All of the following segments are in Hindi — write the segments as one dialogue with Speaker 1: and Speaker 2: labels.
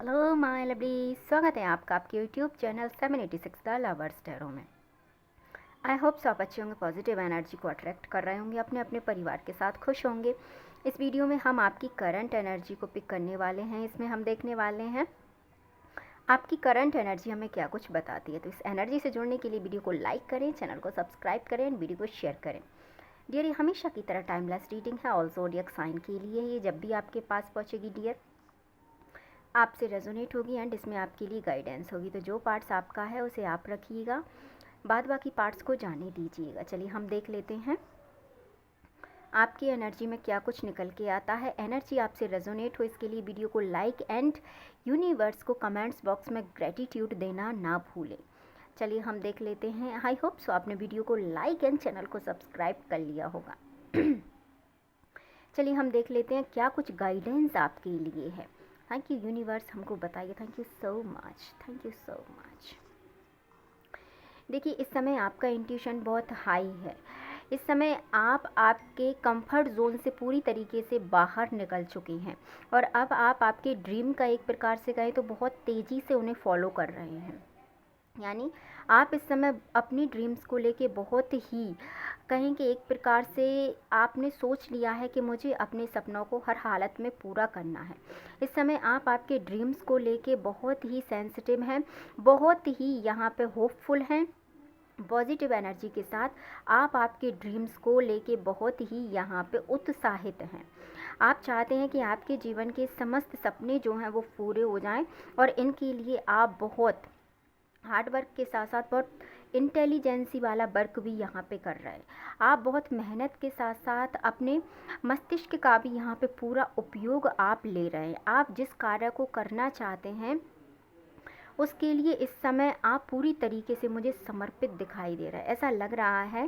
Speaker 1: हेलो माय लवली, स्वागत है आपका आपके YouTube channel 786 the lovers tarot में। आई होप सो आप अच्छे होंगे, पॉजिटिव एनर्जी को अट्रैक्ट कर रहे होंगे, अपने अपने परिवार के साथ खुश होंगे। इस वीडियो में हम आपकी करंट एनर्जी को पिक करने वाले हैं। इसमें हम देखने वाले हैं आपकी करंट एनर्जी हमें क्या कुछ बताती है। तो इस एनर्जी से जुड़ने के लिए वीडियो को लाइक करें, चैनल को सब्सक्राइब करें एंड वीडियो को शेयर करें। डियर, ये हमेशा की तरह टाइमलेस रीडिंग है, ऑल ज़ोडिएक साइन के लिए। ये जब भी आपके पास पहुँचेगी डियर, आपसे रेजोनेट होगी एंड इसमें आपके लिए गाइडेंस होगी। तो जो पार्ट्स आपका है उसे आप रखिएगा, बाद बाकी पार्ट्स को जाने दीजिएगा। चलिए हम देख लेते हैं आपकी एनर्जी में क्या कुछ निकल के आता है। एनर्जी आपसे रेजोनेट हो इसके लिए वीडियो को लाइक एंड यूनिवर्स को कमेंट्स बॉक्स में ग्रेटिट्यूड देना ना भूलें। चलिए हम देख लेते हैं। आई होप सो आपने वीडियो को लाइक एंड चैनल को सब्सक्राइब कर लिया होगा। चलिए हम देख लेते हैं क्या कुछ गाइडेंस आपके लिए है। थैंक यू यूनिवर्स, हमको बताइए। Thank you so much, thank you so much. देखिए, इस समय आपका इंट्यूशन बहुत हाई है। इस समय आप आपके कंफर्ट जोन से पूरी तरीके से बाहर निकल चुके हैं और अब आप आपके ड्रीम का एक प्रकार से कहें तो बहुत तेज़ी से उन्हें फॉलो कर रहे हैं। यानी आप इस समय अपनी ड्रीम्स को लेके बहुत ही कहें कि एक प्रकार से आपने सोच लिया है कि मुझे अपने सपनों को हर हालत में पूरा करना है। इस समय आप आपके ड्रीम्स को लेके बहुत ही सेंसिटिव हैं, बहुत ही यहाँ पे होपफुल हैं। पॉजिटिव एनर्जी के साथ आप आपके ड्रीम्स को लेके बहुत ही यहाँ पे उत्साहित हैं। आप चाहते हैं कि आपके जीवन के समस्त सपने जो हैं वो पूरे हो जाएं और इनके लिए आप बहुत हार्ड वर्क के साथ साथ बहुत इंटेलिजेंसी वाला वर्क भी यहाँ पे कर रहे हैं। आप बहुत मेहनत के साथ साथ अपने मस्तिष्क का भी यहाँ पे पूरा उपयोग आप ले रहे हैं। आप जिस कार्य को करना चाहते हैं उसके लिए इस समय आप पूरी तरीके से मुझे समर्पित दिखाई दे रहा है। ऐसा लग रहा है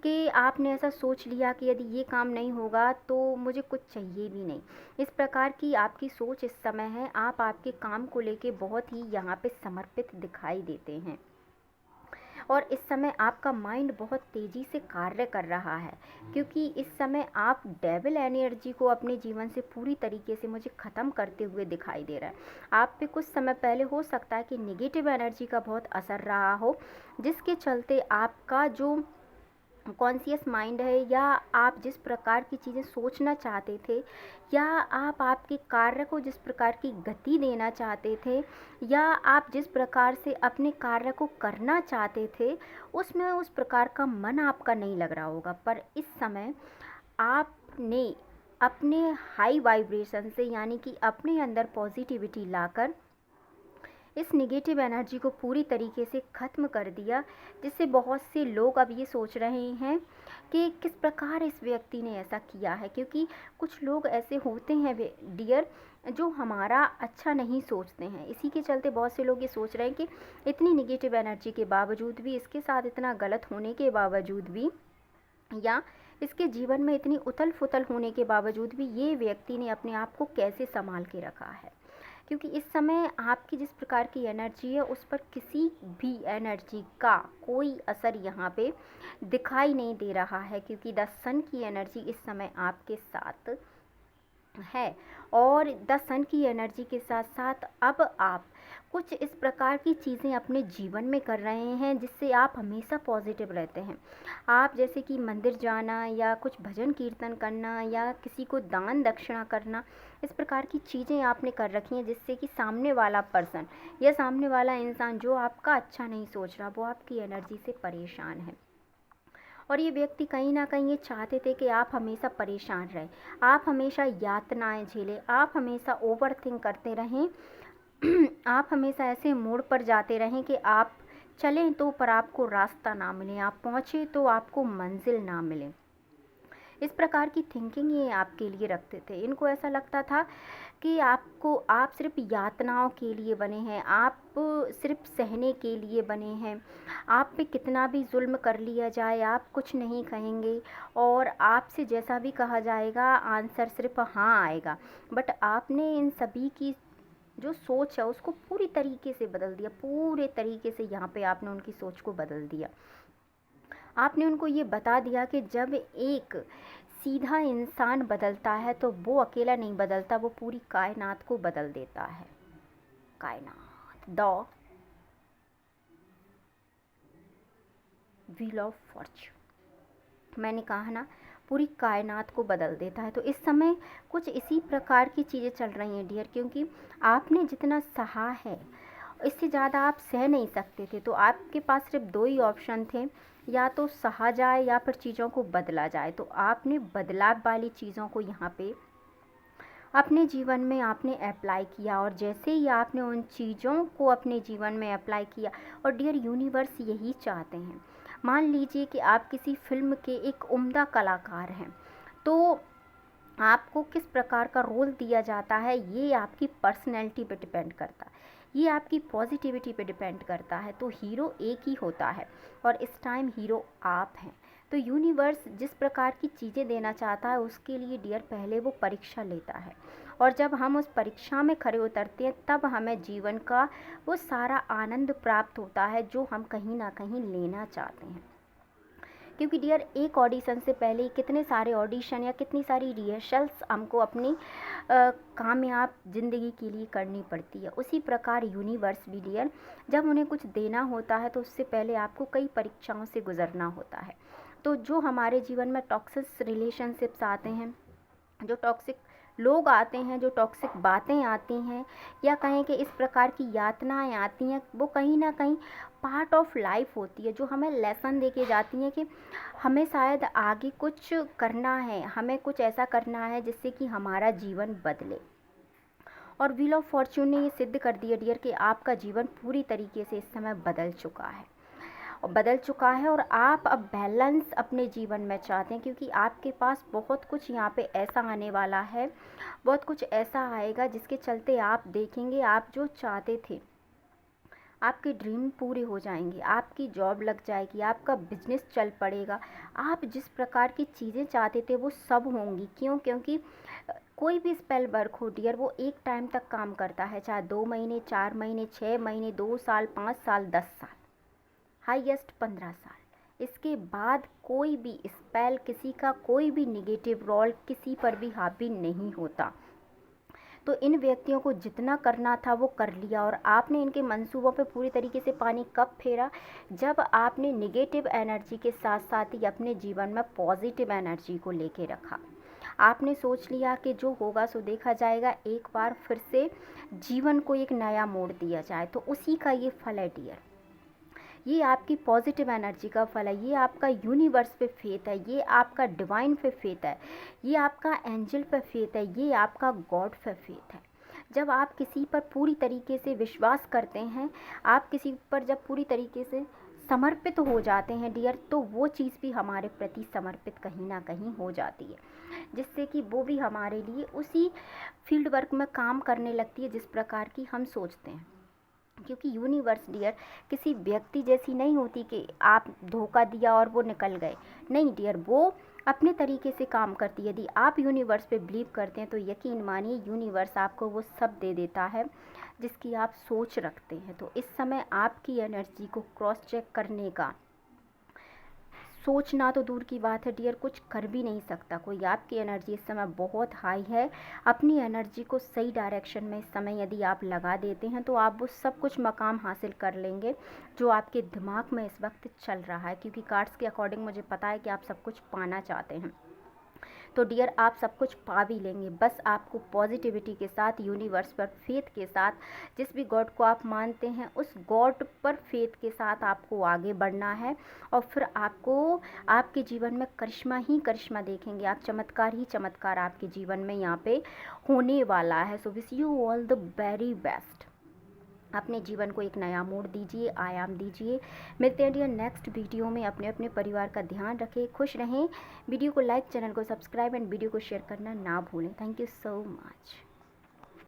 Speaker 1: कि आपने ऐसा सोच लिया कि यदि ये काम नहीं होगा तो मुझे कुछ चाहिए भी नहीं। इस प्रकार की आपकी सोच इस समय है। आप आपके काम को लेके बहुत ही यहाँ पे समर्पित दिखाई देते हैं और इस समय आपका माइंड बहुत तेज़ी से कार्य कर रहा है, क्योंकि इस समय आप डेविल एनर्जी को अपने जीवन से पूरी तरीके से मुझे ख़त्म करते हुए दिखाई दे रहा है। आप पे कुछ समय पहले हो सकता है कि नेगेटिव एनर्जी का बहुत असर रहा हो, जिसके चलते आपका जो कॉन्शियस माइंड है या आप जिस प्रकार की चीज़ें सोचना चाहते थे या आप आपके कार्य को जिस प्रकार की गति देना चाहते थे या आप जिस प्रकार से अपने कार्य को करना चाहते थे उसमें उस प्रकार का मन आपका नहीं लग रहा होगा। पर इस समय आपने अपने हाई वाइब्रेशन से यानी कि अपने अंदर पॉजिटिविटी लाकर इस नेगेटिव एनर्जी को पूरी तरीके से ख़त्म कर दिया, जिससे बहुत से लोग अब ये सोच रहे हैं कि किस प्रकार इस व्यक्ति ने ऐसा किया है। क्योंकि कुछ लोग ऐसे होते हैं डियर जो हमारा अच्छा नहीं सोचते हैं। इसी के चलते बहुत से लोग ये सोच रहे हैं कि इतनी नेगेटिव एनर्जी के बावजूद भी, इसके साथ इतना गलत होने के बावजूद भी या इसके जीवन में इतनी उथल फुथल होने के बावजूद भी ये व्यक्ति ने अपने आप को कैसे संभाल के रखा है। क्योंकि इस समय आपकी जिस प्रकार की एनर्जी है उस पर किसी भी एनर्जी का कोई असर यहाँ पे दिखाई नहीं दे रहा है, क्योंकि द सन की एनर्जी इस समय आपके साथ है और द सन की एनर्जी के साथ साथ अब आप कुछ इस प्रकार की चीज़ें अपने जीवन में कर रहे हैं जिससे आप हमेशा पॉजिटिव रहते हैं। आप जैसे कि मंदिर जाना या कुछ भजन कीर्तन करना या किसी को दान दक्षिणा करना, इस प्रकार की चीज़ें आपने कर रखी हैं जिससे कि सामने वाला पर्सन या सामने वाला इंसान जो आपका अच्छा नहीं सोच रहा वो आपकी एनर्जी से परेशान है। और ये व्यक्ति कहीं ना कहीं ये चाहते थे कि आप हमेशा परेशान रहें, आप हमेशा यातनाएं झेलें, आप हमेशा ओवर थिंक करते रहें। आप हमेशा ऐसे मोड़ पर जाते रहें कि आप चलें तो पर आपको रास्ता ना मिले, आप पहुँचे तो आपको मंजिल ना मिले। इस प्रकार की थिंकिंग ये आपके लिए रखते थे। इनको ऐसा लगता था कि आप सिर्फ यातनाओं के लिए बने हैं, आप सिर्फ सहने के लिए बने हैं। आप पे कितना भी जुल्म कर लिया जाए आप कुछ नहीं कहेंगे और आपसे जैसा भी कहा जाएगा आंसर सिर्फ हाँ आएगा। बट आपने इन सभी की जो सोच है उसको पूरी तरीके से बदल दिया, पूरे तरीके से यहाँ पे आपने उनकी सोच को बदल दिया। आपने उनको ये बता दिया कि जब एक सीधा इंसान बदलता है तो वो अकेला नहीं बदलता, वो पूरी कायनात को बदल देता है। कायनात, द व्हील ऑफ फॉर्च्यून। मैंने कहा ना, पूरी कायनात को बदल देता है। तो इस समय कुछ इसी प्रकार की चीज़ें चल रही हैं डियर, क्योंकि आपने जितना सहा है इससे ज़्यादा आप सह नहीं सकते थे। तो आपके पास सिर्फ दो ही ऑप्शन थे, या तो सहा जाए या फिर चीज़ों को बदला जाए। तो आपने बदलाव वाली चीज़ों को यहाँ पे अपने जीवन में आपने अप्लाई किया, और जैसे ही आपने उन चीज़ों को अपने जीवन में अप्लाई किया, और डियर यूनिवर्स यही चाहते हैं। मान लीजिए कि आप किसी फिल्म के एक उम्दा कलाकार हैं, तो आपको किस प्रकार का रोल दिया जाता है ये आपकी पर्सनैलिटी पे डिपेंड करता है, ये आपकी पॉजिटिविटी पे डिपेंड करता है। तो हीरो एक ही होता है, और इस टाइम हीरो आप हैं। तो यूनिवर्स जिस प्रकार की चीज़ें देना चाहता है उसके लिए डियर पहले वो परीक्षा लेता है, और जब हम उस परीक्षा में खरे उतरते हैं तब हमें जीवन का वो सारा आनंद प्राप्त होता है जो हम कहीं ना कहीं लेना चाहते हैं। क्योंकि डियर एक ऑडिशन से पहले कितने सारे ऑडिशन या कितनी सारी रिहर्सल्स हमको अपनी कामयाब ज़िंदगी के लिए करनी पड़ती है। उसी प्रकार यूनिवर्स भी डियर जब उन्हें कुछ देना होता है तो उससे पहले आपको कई परीक्षाओं से गुजरना होता है। तो जो हमारे जीवन में टॉक्सिक रिलेशनशिप्स आते हैं, जो टॉक्सिक लोग आते हैं, जो टॉक्सिक बातें आती हैं, या कहें कि इस प्रकार की यातनाएं आती हैं, वो कहीं ना कहीं पार्ट ऑफ लाइफ होती है, जो हमें लेसन दे के जाती हैं कि हमें शायद आगे कुछ करना है, हमें कुछ ऐसा करना है जिससे कि हमारा जीवन बदले। और व्हील ऑफ फॉर्च्यून ने ये सिद्ध कर दिया डियर कि आपका जीवन पूरी तरीके से इस समय बदल चुका है, और आप अब बैलेंस अपने जीवन में चाहते हैं, क्योंकि आपके पास बहुत कुछ यहाँ पे ऐसा आने वाला है, बहुत कुछ ऐसा आएगा जिसके चलते आप देखेंगे आप जो चाहते थे, आपके ड्रीम पूरे हो जाएंगे, आपकी जॉब लग जाएगी, आपका बिजनेस चल पड़ेगा, आप जिस प्रकार की चीज़ें चाहते थे वो सब होंगी। क्यों? क्योंकि कोई भी स्पेल वर्क हो डियर वो एक टाइम तक काम करता है, चाहे 2 महीने, 4 महीने, 6 महीने, 2 साल, 5 साल, 10 साल, हाईएस्ट 15 साल। इसके बाद कोई भी स्पेल, किसी का कोई भी निगेटिव रोल किसी पर भी हावी नहीं होता। तो इन व्यक्तियों को जितना करना था वो कर लिया, और आपने इनके मंसूबों पे पूरी तरीके से पानी कब फेरा? जब आपने निगेटिव एनर्जी के साथ साथ ही अपने जीवन में पॉजिटिव एनर्जी को लेके रखा। आपने सोच लिया कि जो होगा सो देखा जाएगा, एक बार फिर से जीवन को एक नया मोड़ दिया जाए। तो उसी का ये फल है डियर, ये आपकी पॉजिटिव एनर्जी का फल है, ये आपका यूनिवर्स पे फेथ है, ये आपका डिवाइन पे फेथ है, ये आपका एंजल पे फेथ है, ये आपका गॉड पे फेथ है। जब आप किसी पर पूरी तरीके से विश्वास करते हैं, आप किसी पर जब पूरी तरीके से समर्पित हो जाते हैं डियर, तो वो चीज़ भी हमारे प्रति समर्पित कहीं ना कहीं हो जाती है, जिससे कि वो भी हमारे लिए उसी फील्ड वर्क में काम करने लगती है जिस प्रकार की हम सोचते हैं। क्योंकि यूनिवर्स डियर किसी व्यक्ति जैसी नहीं होती कि आप धोखा दिया और वो निकल गए। नहीं डियर, वो अपने तरीके से काम करती है। यदि आप यूनिवर्स पे बिलीव करते हैं तो यकीन मानिए यूनिवर्स आपको वो सब दे देता है जिसकी आप सोच रखते हैं। तो इस समय आपकी एनर्जी को क्रॉस चेक करने का सोचना तो दूर की बात है डियर, कुछ कर भी नहीं सकता कोई। आपकी एनर्जी इस समय बहुत हाई है। अपनी एनर्जी को सही डायरेक्शन में इस समय यदि आप लगा देते हैं तो आप वो सब कुछ मकाम हासिल कर लेंगे जो आपके दिमाग में इस वक्त चल रहा है। क्योंकि कार्ड्स के अकॉर्डिंग मुझे पता है कि आप सब कुछ पाना चाहते हैं, तो डियर आप सब कुछ पा भी लेंगे। बस आपको पॉजिटिविटी के साथ, यूनिवर्स पर फेथ के साथ, जिस भी गॉड को आप मानते हैं उस गॉड पर फेथ के साथ आपको आगे बढ़ना है, और फिर आपको आपके जीवन में करिश्मा ही करिश्मा देखेंगे आप, चमत्कार ही चमत्कार आपके जीवन में यहाँ पे होने वाला है। So wish you all the very best. अपने जीवन को एक नया मोड़ दीजिए, आयाम दीजिए। मिलते हैं डियर नेक्स्ट वीडियो में। अपने अपने परिवार का ध्यान रखें, खुश रहें। वीडियो को लाइक, चैनल को सब्सक्राइब एंड वीडियो को शेयर करना ना भूलें। Thank you so much.